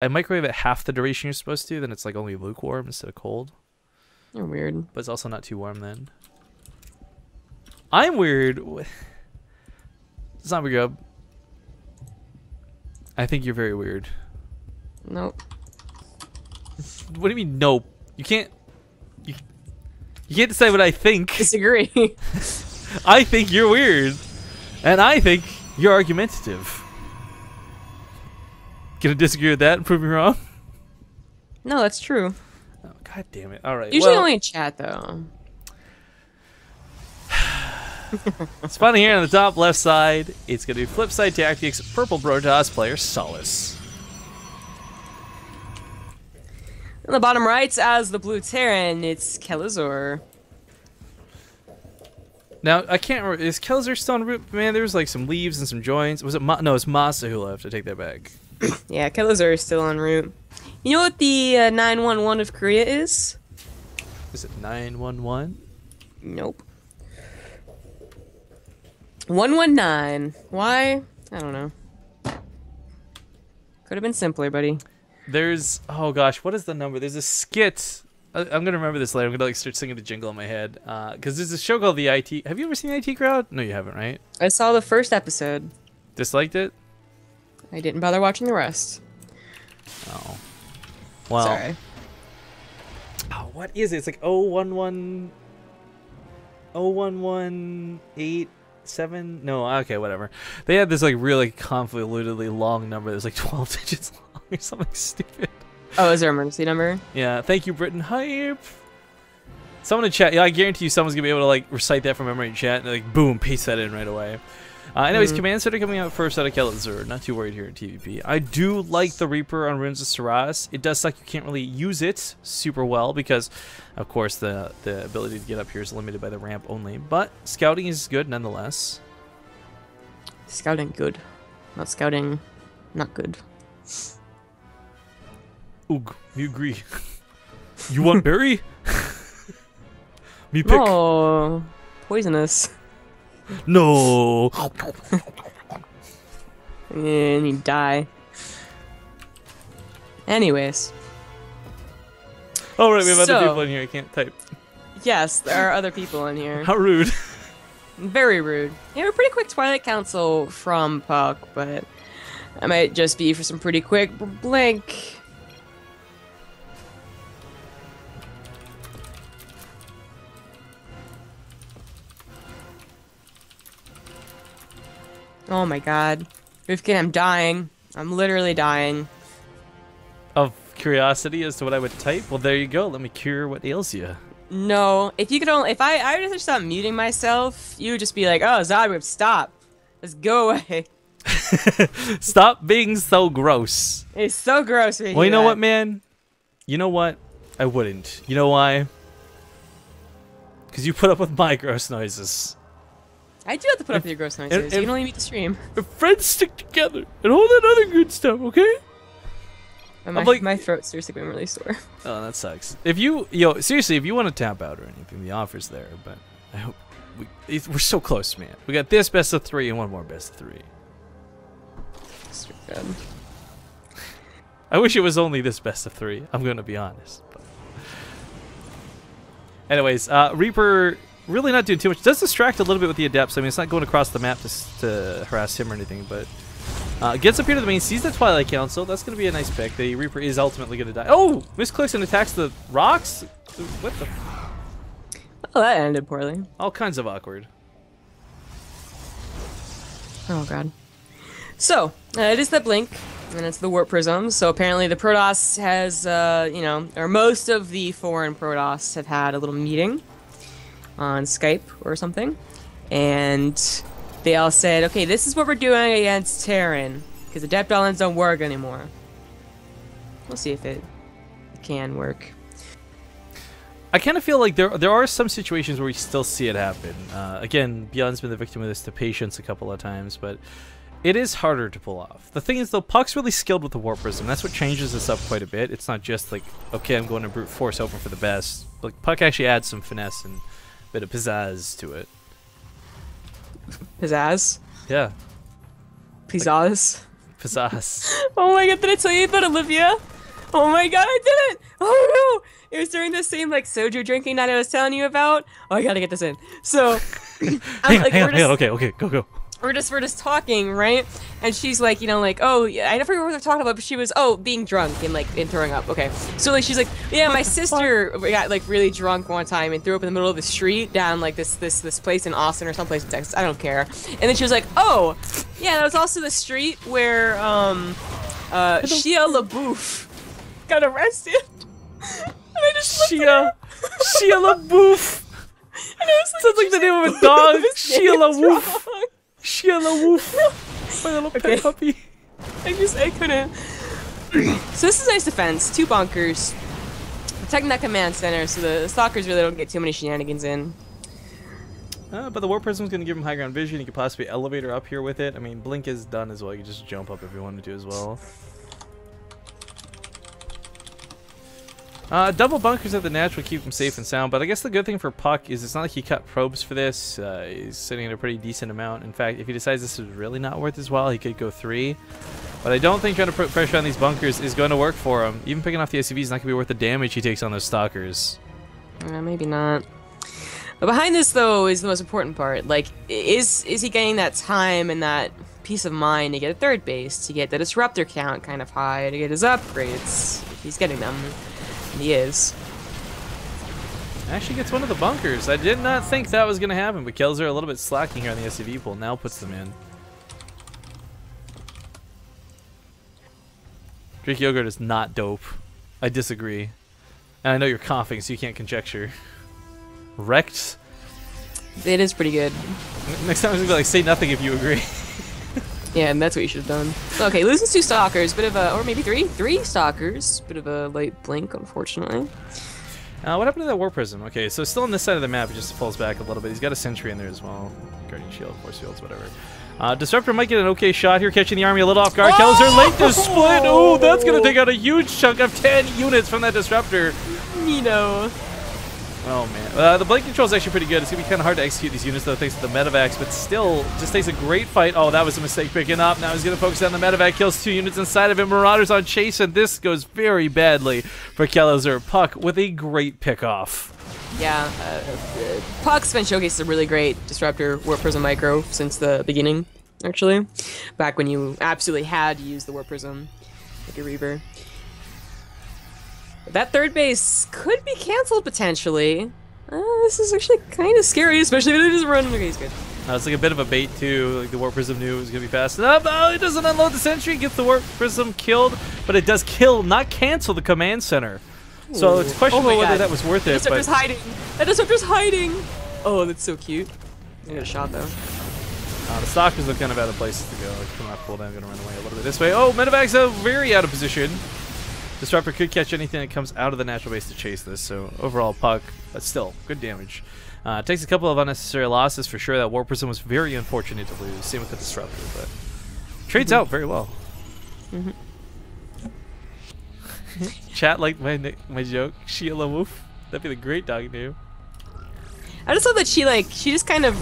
I microwave it half the duration you're supposed to, then it's like only lukewarm instead of cold. You're weird. But it's also not too warm then. I'm weird. Zombie Grub. I think you're very weird. Nope. What do you mean, nope? You can't. You can't decide what I think. Disagree. I think you're weird. And I think you're argumentative. Gonna disagree with that and prove me wrong? No, that's true. Oh, God damn it. Alright. Usually well, only in chat, though. spawning here on the top left side, it's gonna be Flipside Tactics, Purple Protoss player Solace. On the bottom right, as the blue Terran, it's Kelazhur. Now, I can't remember. Is Kelazhur still on route? Man, there was like some leaves and some joins. Was it no, it's Masa who left. I take that back. Yeah, Kelazhur is still en route. You know what the 911 of Korea is? Is it 911? Nope. 119. Why? I don't know. Could have been simpler, buddy. There's, oh gosh, what is the number? There's a skit. I'm gonna remember this later. I'm gonna like start singing the jingle in my head. Cause there's a show called the IT. Have you ever seen the IT Crowd? No, you haven't, right? I saw the first episode. Disliked it? I didn't bother watching the rest. Oh. Well. Sorry. Oh, what is it? It's like 011 0118 no, okay, whatever. They had this like really convolutedly long number that was like 12 digits long or something stupid. Oh, is there an emergency number? Yeah, thank you, Britain Hype. Someone in chat, yeah, I guarantee you someone's gonna be able to like recite that from memory in chat and like boom, paste that in right away. Anyways, commands that are coming out first out of Kelazhur. Not too worried here at TvP. I do like the Reaper on Runes of Saras. It does suck you can't really use it super well because, of course, the ability to get up here is limited by the ramp only. But scouting is good nonetheless. Scouting good. Not scouting not good. Oog, we agree. You want berry? Me pick. Oh, poisonous. No. And you die. Anyways. Oh, right, we have So- other people in here. I can't type. Yes, there are other people in here. How rude. Very rude. Yeah, we're pretty quick Twilight Council from puCK, but I might just be for some pretty quick blink. Oh my god. Rifkin, I'm dying. I'm literally dying. Of curiosity as to what I would type? Well, there you go. Let me cure what ails you. No, if you could only, if I would just stop muting myself, you would just be like, oh, Zodwip, stop. Let's go away. Stop being so gross. It's so gross. Well, you know what, man? You know what? I wouldn't. You know why? Because you put up with my gross noises. I do have to put up with your gross noises. You can only meet the stream. If friends stick together and all that other good stuff, okay? And my throat's seriously been really sore. Oh, that sucks. If you, seriously, if you want to tap out or anything, the offer's there. But I hope we're so close, man. We got this best of 3 and one more best of 3. Good. I wish it was only this best of 3. I'm gonna be honest. But. Anyways, Reaper really not doing too much. Does distract a little bit with the Adepts. I mean, it's not going across the map to harass him or anything, but gets up here to the main, sees the Twilight Council. That's going to be a nice pick. The Reaper is ultimately going to die. Oh! Misclicks and attacks the rocks? What the? Oh, that ended poorly. All kinds of awkward. Oh, God. So, it is the Blink, and it's the Warp Prism. So apparently the Protoss has, or most of the foreign Protoss have had a little meeting on Skype or something, and they all said, okay, this is what we're doing against Terran, because Adept Islands don't work anymore. We'll see if it can work. I kind of feel like there are some situations where we still see it happen. Again, Beyond's been the victim of this to Patience a couple of times, but it is harder to pull off. The thing is, though, puCK's really skilled with the Warp Prism. That's what changes this up quite a bit. It's not just like, okay, I'm going to brute force open for the best. Like, puCK actually adds some finesse and bit of pizzazz to it. Pizzazz? Yeah. Pizzazz? Pizzazz. Oh my god, did I tell you about Olivia? Oh my god, I did it! Oh no! It was during the same like soju drinking night I was telling you about. Oh, I gotta get this in. So, hang on. Okay, go. We're just talking, right? And she's like, you know, like, oh, yeah, I never remember what they're talking about, but she was, being drunk and throwing up. Okay, so like she's like, yeah, my sister got like really drunk one time and threw up in the middle of the street down like this place in Austin or someplace in Texas. I don't care. And then she was like, oh, yeah, that was also the street where Shia LaBeouf got arrested. And I just Shia LaBeouf. And it was like, sounds like the name of a dog. Shia LaBeouf. Shia LaBeouf. My little pet puppy. I couldn't. So this is nice defense. 2 bunkers. Protecting that command center so the stalkers really don't get too many shenanigans in. But the Warp Prism's going to give him high ground vision. You could possibly elevator up here with it. I mean, Blink is done as well. You can just jump up if you wanted to as well. Double bunkers at the natural keep him safe and sound, but I guess the good thing for puCK is it's not like he cut probes for this. He's sitting at a pretty decent amount. In fact, if he decides this is really not worth his while, he could go 3. But I don't think trying to put pressure on these bunkers is going to work for him. Even picking off the SCV is not going to be worth the damage he takes on those stalkers. Maybe not. But behind this, though, is the most important part. Like, is he getting that time and that peace of mind to get a 3rd base, to get the disruptor count kind of high, to get his upgrades, if he's getting them? He is. Actually gets one of the bunkers. I did not think that was going to happen, but Kelazhur a little bit slacking here on the SCV pool. Now puts them in. Drake Yogurt is not dope. I disagree. And I know you're coughing, so you can't conjecture. Wrecked. It is pretty good. Next time I'm going to be like, say nothing if you agree. Yeah, and that's what you should have done. Okay, loses 2 stalkers, bit of a, or maybe 3 stalkers. Bit of a late blink, unfortunately. What happened to that Warp Prism? Okay, so still on this side of the map, it just falls back a little bit. He's got a sentry in there as well. Guardian Shield, Force Fields, whatever. Disruptor might get an okay shot here, catching the army a little off guard. Kelazhur late to split. Oh, that's going to take out a huge chunk of 10 units from that Disruptor. Neato. Oh, man. The blink control is actually pretty good. It's going to be kind of hard to execute these units, though, thanks to the medevacs, but still, just takes a great fight. Oh, that was a mistake picking up. Now he's going to focus on the medevac, kills 2 units inside of it. Marauders on chase, and this goes very badly for Kelazhur. puCK with a great pickoff. Yeah, puCK's been showcasing a really great Disruptor Warp Prism micro since the beginning, actually. Back when you absolutely had to use the Warp Prism like a Reaver. That 3rd base could be canceled potentially. This is actually kind of scary, especially if it just run. Okay, he's good. It's like a bit of a bait too. Like the Warp Prism knew it was gonna be fast enough. Oh, it doesn't unload the sentry, gets the Warp Prism killed, but it does kill, not cancel the command center. So it's questionable whether that was worth it. Disruptor's hiding. That Disruptor's hiding. Oh, that's so cute. I got a shot though. The stalkers look kind of out of places to go. Like, come on, pull down, gonna run away a little bit this way. Oh, medevac's very out of position. Disruptor could catch anything that comes out of the natural base to chase this, so overall puCK, but still, good damage. Takes a couple of unnecessary losses for sure. That Warp Prism was very unfortunate to lose, same with the Disruptor, but trades out very well. Chat like my joke, Shia LaBeouf. That'd be the great dog name. I just thought that she just kind of,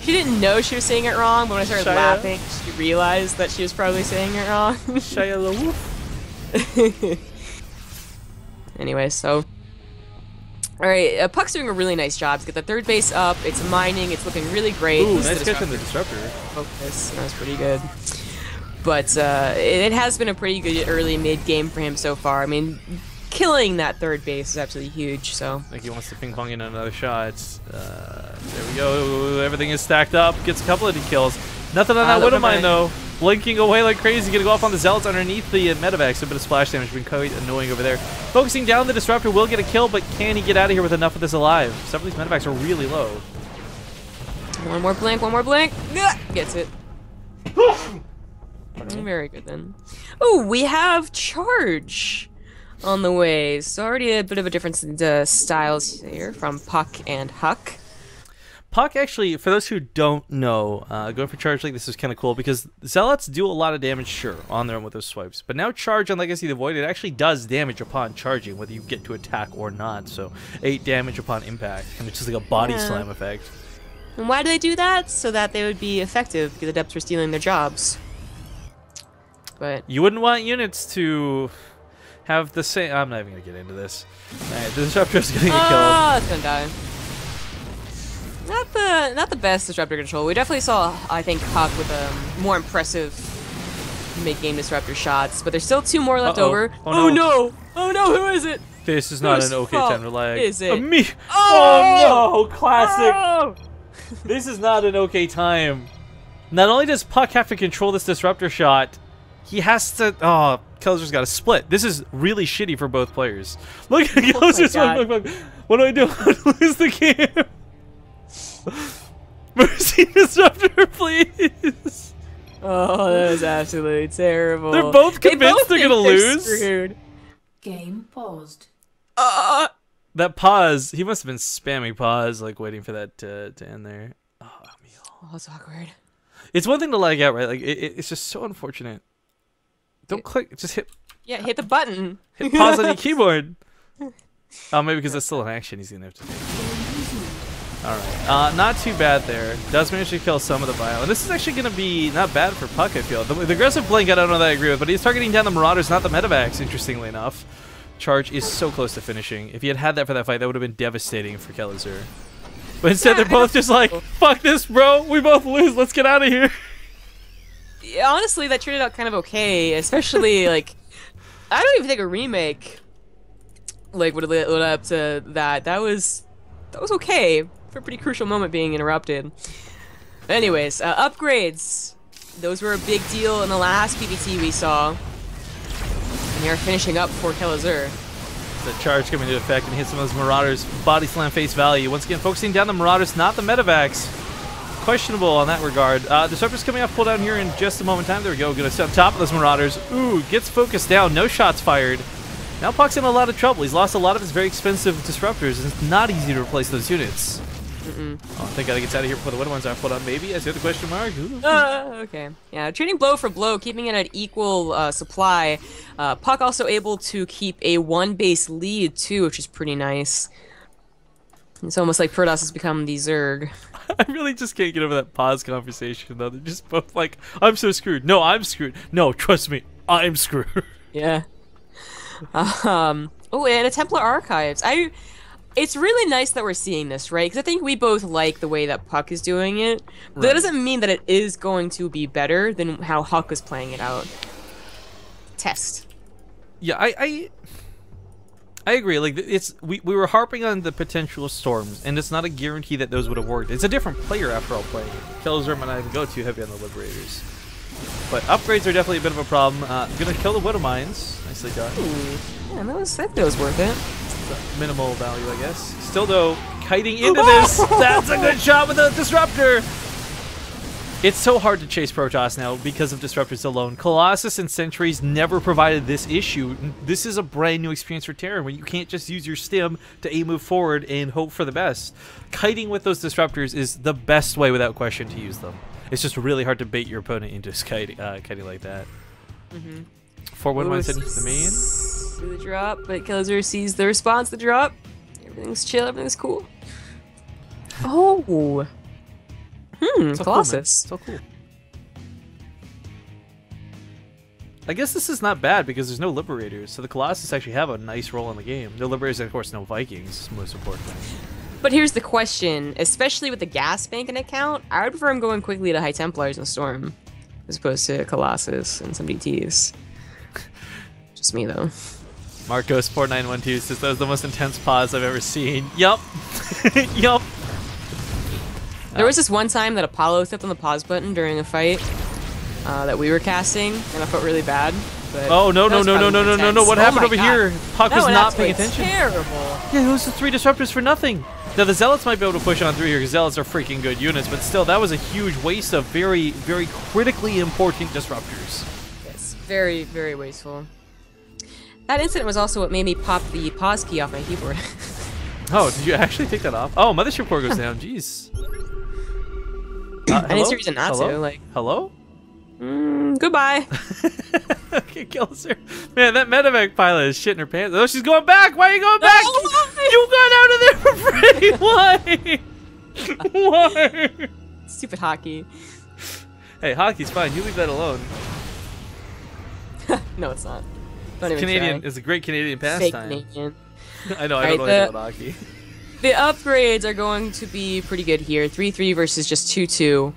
she didn't know she was saying it wrong, but when I started laughing, she realized that she was probably saying it wrong. Shia LaBeouf. Anyway, so alright, puCK's doing a really nice job to get the 3rd base up. It's mining, it's looking really great. Ooh, nice catch on the Disruptor. Focus, that was pretty good. But it has been a pretty good early mid game for him so far. I mean, killing that 3rd base is absolutely huge. So I think he wants to ping pong in another shot. There we go. Everything is stacked up. Gets a couple of kills. Nothing on that Widowmine though. Blinking away like crazy. Gonna go off on the Zealots underneath the medevac. So a bit of splash damage. Been quite annoying over there. Focusing down the Disruptor will get a kill, but can he get out of here with enough of this alive? Some of these medevacs are really low. One more blink. One more blink. Gets it. Very good then. Oh, we have charge on the way. So already a bit of a difference in the styles here from puCK and HUCK. puCK actually, for those who don't know, going for charge like this is kind of cool because Zealots do a lot of damage, sure, on their own with those swipes. But now charge on Legacy of the Void, it actually does damage upon charging, whether you get to attack or not. So 8 damage upon impact, kind of just like a body slam effect. And why do they do that? So that they would be effective because the Adepts were stealing their jobs. but you wouldn't want units to have the same. I'm not even gonna get into this. Alright, the disruptor's gonna get killed. Oh, it's gonna die. Not the best disruptor control. We definitely saw, I think, puCK with more impressive mid-game disruptor shots, but there's still 2 more left over. Oh no! Oh no! Who is it? This is not an okay time to lag. Is it? Me! Oh, no! Classic! Oh! This is not an okay time. Not only does puCK have to control this disruptor shot, he has to. Oh, Kelazhur's got to split. This is really shitty for both players. Look at Kelazhur's look. What do I do? I lose the game. Mercy disruptor, please. Oh, that was absolutely terrible. They're both convinced they're gonna lose. Screwed. Game paused. That pause. He must have been spamming pause, like waiting for that to end there. Oh, Emil. Oh, that's awkward. It's one thing to lag out, right? Like it's just so unfortunate. Don't click. Just hit. Yeah, hit the button. Hit pause on your keyboard. Oh, maybe because that's still an action he's gonna have to take. Alright, not too bad there. Does manage to kill some of the bio. And this is actually going to be not bad for puCK, I feel. The aggressive blink, I don't know that I agree with, but he's targeting down the Marauders, not the Medivacs, interestingly enough. Charge is so close to finishing. If he had had that for that fight, that would have been devastating for Kelazhur. But instead, they're both just like, fuck this, bro. We both lose. Let's get out of here. Yeah, honestly, that turned out kind of okay, especially, like, I don't even think a remake, like, would have led up to that. That was okay. For a pretty crucial moment being interrupted. Anyways, upgrades. Those were a big deal in the last PvT we saw. And they're finishing up for Kelazhur. The charge coming into effect and hit some of those Marauders. Body slam face value. Once again, focusing down the Marauders, not the Medivacs. Questionable on that regard. Disruptor's coming off cooldown here in just a moment in time. There we go. Gonna sit on top of those Marauders. Ooh, gets focused down. No shots fired. Now puCK's in a lot of trouble. He's lost a lot of his very expensive disruptors, and it's not easy to replace those units. Oh, I think I gets out of here before the wind ones are put on. Maybe as the other question mark. Okay. Yeah, trading blow for blow, keeping it at equal supply. puCK also able to keep a 1 base lead too, which is pretty nice. It's almost like Protoss has become the Zerg. I really just can't get over that pause conversation though. They're just both like, I'm so screwed. No, I'm screwed. No, trust me, I'm screwed. Yeah. Oh, and a Templar Archives. It's really nice that we're seeing this, right? Because I think we both like the way that puCK is doing it. But that doesn't mean that it is going to be better than how Huck is playing it out. Test. Yeah, I agree. Like we were harping on the potential storms, and it's not a guarantee that those would have worked. It's a different player after all playing it. Kelazhur might not even go too heavy on the Liberators. But upgrades are definitely a bit of a problem. Gonna kill the Widow Mines. Nicely done. Yeah, I think that was worth it. Minimal value, I guess. Still, though, kiting into this. That's a good shot with a disruptor. It's so hard to chase Protoss now because of disruptors alone. Colossus and Sentries never provided this issue. This is a brand new experience for Terran where you can't just use your stim to move forward and hope for the best. Kiting with those disruptors is the best way without question to use them. It's just really hard to bait your opponent into kiting like that. 4-1-1 sending to the main. The drop, but Kelazhur sees the response to the drop. Everything's chill, everything's cool. Oh! Colossus. So cool. I guess this is not bad because there's no Liberators, so the Colossus actually have a nice role in the game. No Liberators and of course no Vikings, most importantly. But here's the question, especially with the gas bank in account, I would prefer him going quickly to High Templars and Storm, as opposed to Colossus and some DTs. Just me though. Marcos4912 says that was the most intense pause I've ever seen. Yup. Yup. There was this one time that Apollo stepped on the pause button during a fight that we were casting, and I felt really bad. But oh no! What happened over here? puCK was not paying attention. Terrible. Yeah, those are 3 disruptors for nothing. Now the Zealots might be able to push on through here because Zealots are freaking good units, but still, that was a huge waste of very, very critically important disruptors. Yes, very, very wasteful. That incident was also what made me pop the pause key off my keyboard. Oh, did you actually take that off? Oh, Mothership core goes down. Jeez. I need to reason not to. Like, hello? Goodbye. Okay, Kelazhur. Man, that medevac pilot is shitting her pants. Oh, she's going back. Why are you going back? You got out of there for free. Why? Why? Stupid hockey. Hey, hockey's fine. You leave that alone. No, it's not. Don't even Canadian try. is a great Canadian Fake pastime. Canadian. I know. I don't know anything about hockey. The upgrades are going to be pretty good here. 3-3 versus just 2-2.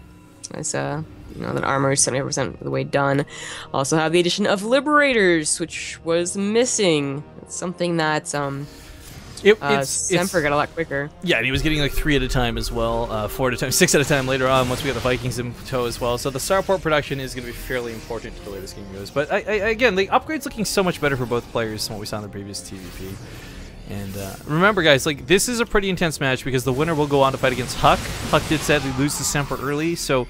That's that armor is 70% of the way done. Also have the addition of Liberators, which was missing. It's something that Semper got a lot quicker. Yeah, and he was getting like 3 at a time as well, 4 at a time, 6 at a time later on once we got the Vikings in tow as well. So the starport production is going to be fairly important to the way this game goes. But again, the upgrade's looking so much better for both players than what we saw in the previous TvP. And remember, guys, like this is a pretty intense match because the winner will go on to fight against puCK. puCK did sadly lose to Semper early, so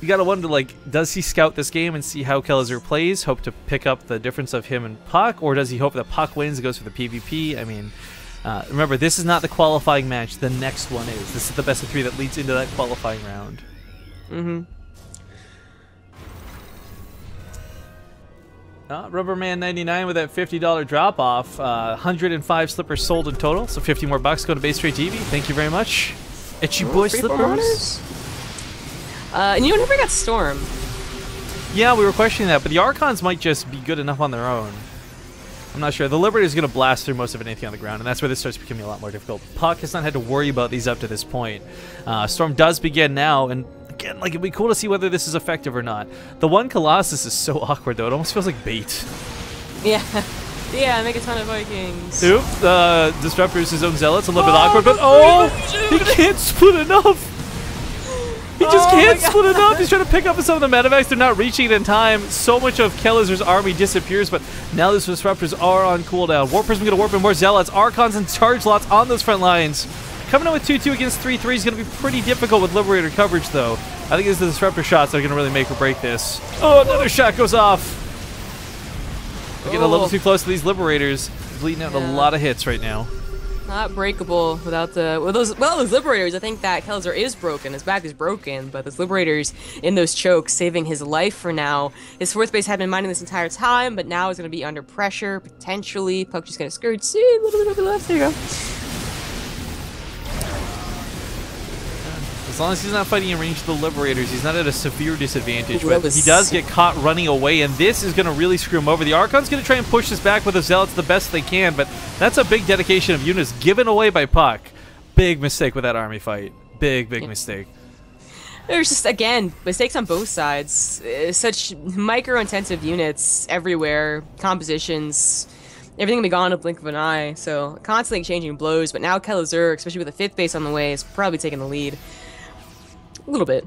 you gotta wonder, like, does he scout this game and see how Kelazhur plays, hope to pick up the difference of him and puCK, or does he hope that puCK wins and goes for the PvP? I mean, remember, this is not the qualifying match. The next one is. This is the best of 3 that leads into that qualifying round. Rubberman 99 with that $50 drop off. 105 slippers sold in total, so 50 more bucks go to Base Trade TV. Thank you very much. Itchy boy slippers. And you never got Storm. Yeah, we were questioning that, but the Archons might just be good enough on their own. I'm not sure. The Liberator is going to blast through most of anything on the ground, and that's where this starts becoming a lot more difficult. puCK has not had to worry about these up to this point. Storm does begin now, and again, like, it'd be cool to see whether this is effective or not. The one Colossus is so awkward, though. It almost feels like bait. Yeah. Yeah, make a ton of Vikings. Oop, Disruptors his own Zealots, a little bit awkward, but he can't split enough! He just can't split enough! He's trying to pick up some of the medevacs, they're not reaching it in time. So much of Kelazhur's army disappears, but now those Disruptors are on cooldown. War Prism gonna warp in more Zealots, Archons and Charge Lots on those front lines. Coming in with 2-2 against 3-3 is going to be pretty difficult with Liberator coverage, though. I think it's the Disruptor shots that are going to really make or break this. Oh, another shot goes off! We're getting a little too close to these Liberators. Bleeding out a lot of hits right now. Not breakable without those Liberators. I think that Kelazhur is broken. His back is broken, but those Liberators in those chokes saving his life for now. His fourth base had been mining this entire time, but now is going to be under pressure, potentially. puCK just going to skirt. See, a little bit left. There you go. As long as he's not fighting in range of the Liberators, he's not at a severe disadvantage, but he does get caught running away, and this is going to really screw him over. The Archon's going to try and push this back with the Zealots the best they can, but that's a big dedication of units given away by puCK. Big mistake with that army fight. Big mistake. There's just, again, mistakes on both sides. Such micro-intensive units everywhere, compositions. Everything can be gone in a blink of an eye, so constantly changing blows, but now Kelazhur, especially with the 5th base on the way, is probably taking the lead. A little bit.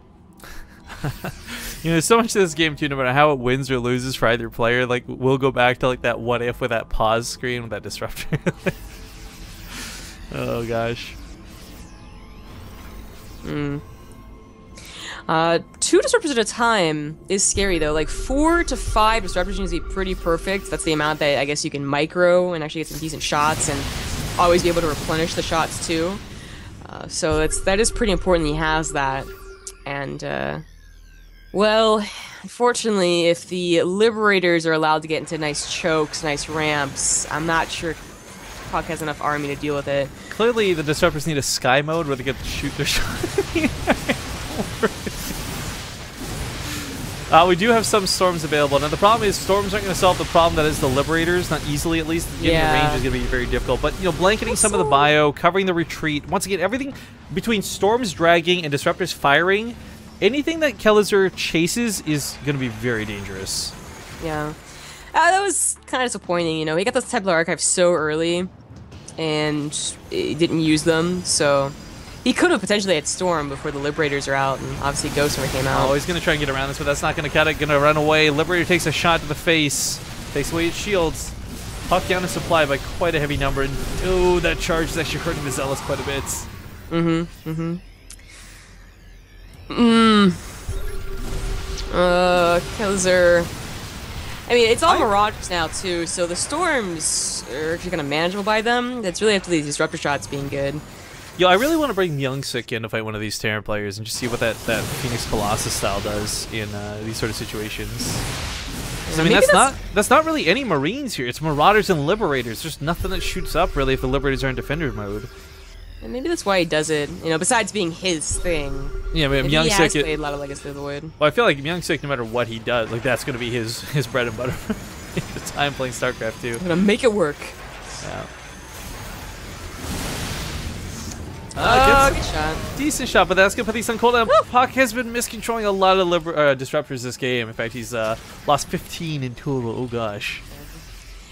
There's so much to this game too, no matter how it wins or loses for either player, like, we'll go back to like that what if with that pause screen with that Disruptor. Oh gosh. 2 Disruptors at a time is scary though. Like 4 to 5 Disruptors needs to be pretty perfect. That's the amount that I guess you can micro and actually get some decent shots and always be able to replenish the shots too. So that is pretty important that he has that. And, well, unfortunately, if the Liberators are allowed to get into nice chokes, nice ramps, I'm not sure puCK has enough army to deal with it. Clearly, the Disruptors need a sky mode where they get to shoot their shot. We do have some Storms available. Now, the problem is Storms aren't going to solve the problem that is the Liberators, not easily at least. Getting the range is going to be very difficult. But, blanketing some of the bio, covering the retreat. Once again, everything between Storms dragging and Disruptors firing, anything that Kelazhur chases is going to be very dangerous. Yeah. That was kind of disappointing, He got those Templar Archives so early, and he didn't use them, so he could have potentially had Storm before the Liberators are out, and obviously Ghost never came out. Oh, he's going to try and get around this, but that's not going to cut it. Going to run away. Liberator takes a shot to the face. Takes away his shields. puCK down in supply by quite a heavy number. And, oh, that charge is actually hurting the Zealots quite a bit. Kelazhur. I mean, it's all Marauders now, too, so the Storms are actually kind of manageable by them. That's really up to these Disruptor shots being good. Yo, I really want to bring Youngsik in to fight one of these Terran players and just see what that Phoenix Colossus style does in these sort of situations. I mean, that's not really any Marines here. It's Marauders and Liberators. There's nothing that shoots up, really, if the Liberators are in Defender mode. And maybe that's why he does it. You know, besides being his thing. Yeah, but Maybe he has Myung-sik. played a lot of Legacy of the Void. Well, I feel like Myung-sik, no matter what he does, like that's gonna be his bread and butter. The time playing StarCraft 2. I'm gonna make it work. Yeah. Good shot. Decent shot, but that's gonna put these on cold. And puCK has been miscontrolling a lot of disruptors this game. In fact, he's lost 15 in total. Oh gosh.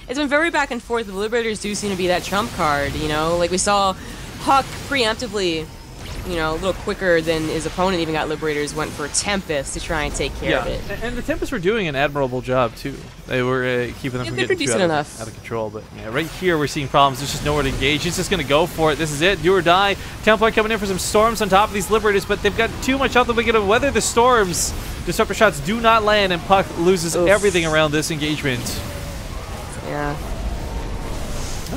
It's been very back and forth. The Liberators do seem to be that trump card, you know? Like we saw Huck preemptively, you know, a little quicker than his opponent even got Liberators, went for Tempest to try and take care of it. And the Tempest were doing an admirable job too. They were keeping them from getting too out of control. But yeah, right here we're seeing problems. There's just nowhere to engage. He's just going to go for it. This is it. Do or die. Templar coming in for some storms on top of these Liberators, but they've got too much health. They're going to weather the storms. Disruptor shots do not land, and puCK loses everything around this engagement. Yeah.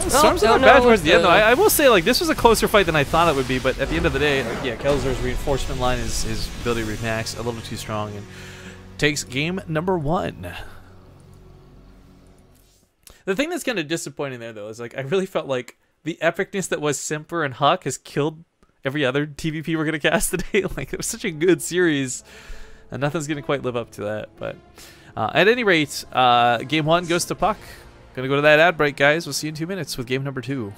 Storms not bad towards the end, though. I will say, like, this was a closer fight than I thought it would be, but at the end of the day, like, yeah, Kelazhur's reinforcement line, his ability to remax, a little too strong, and takes game number 1. The thing that's kind of disappointing there, though, is, like, I really felt like the epicness that was Simper and Huck has killed every other TvP we're going to cast today. Like, it was such a good series, and nothing's going to quite live up to that, but at any rate, game 1 goes to puCK. Gonna go to that ad break, guys. We'll see you in 2 minutes with game number 2.